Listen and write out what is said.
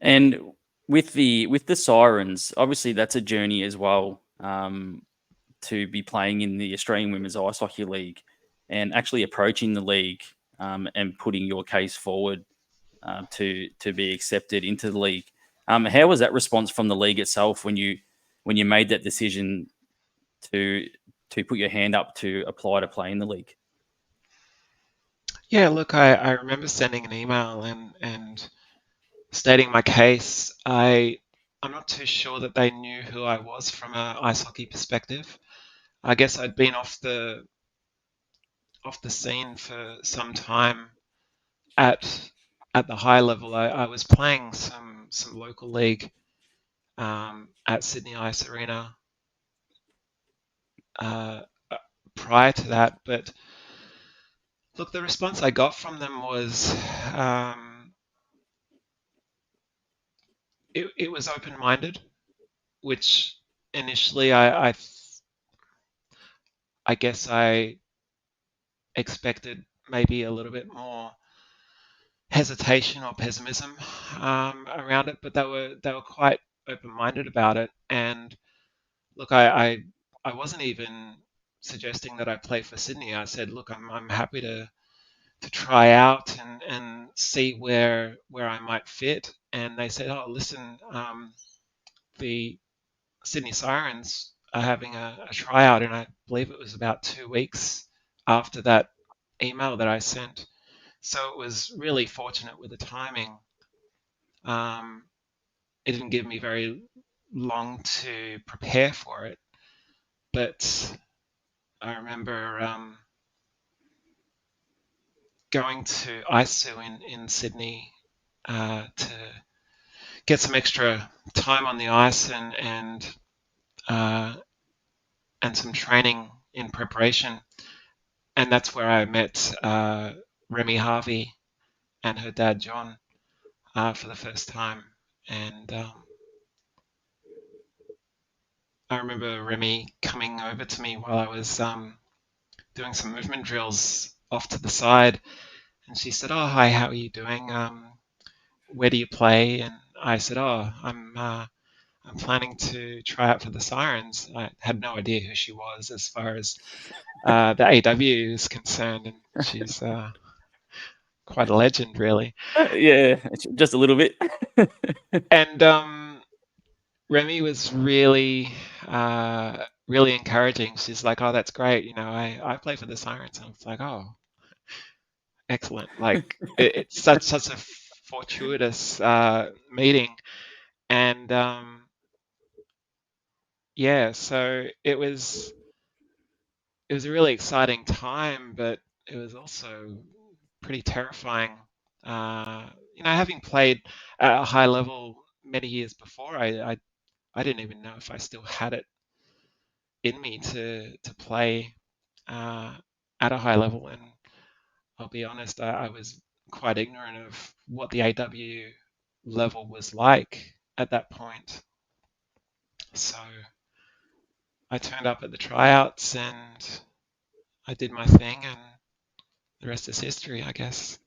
And with the Sirens, obviously that's a journey as well. To be playing in the Australian Women's Ice Hockey League and actually approaching the league, and putting your case forward, to be accepted into the league. How was that response from the league itself when you made that decision to put your hand up to apply to play in the league? Yeah, look, I remember sending an email and stating my case. I'm not too sure that they knew who I was from a ice hockey perspective. I guess I'd been off the scene for some time at at the high level. I was playing some local league at Sydney Ice Arena uh, prior to that, but look, the response I got from them was um, it was open-minded, which initially I guess I expected maybe a little bit more hesitation or pessimism around it, but they were quite open-minded about it. And look, I wasn't even suggesting that I play for Sydney. I said, look, I'm happy to try out and see where I might fit. And they said, oh, listen, the Sydney Sirens are having a tryout, and I believe it was about 2 weeks after that email that I sent. So it was really fortunate with the timing. Um, it didn't give me very long to prepare for it, but I remember going to ISU in Sydney to get some extra time on the ice uh, and some training in preparation. And that's where I met Remy Harvey and her dad John for the first time. And I remember Remy coming over to me while I was doing some movement drills off to the side, and she said, "Oh, hi, how are you doing? Where do you play?" And I said, "Oh, I'm planning to try out for the Sirens." I had no idea who she was as far as the AW is concerned, and she's quite a legend, really. Yeah, just a little bit. And Remy was really encouraging. She's like, "Oh, that's great. You know, I play for the Sirens." And I was like, "Oh, excellent!" Like it's such a fortuitous meeting, and yeah, so it was a really exciting time, but it was also pretty terrifying. Having played at a high level many years before, I didn't even know if I still had it in me to play uh, at a high level. And I'll be honest, I was quite ignorant of what the AW level was like at that point. So I turned up at the tryouts and I did my thing, and the rest is history, I guess.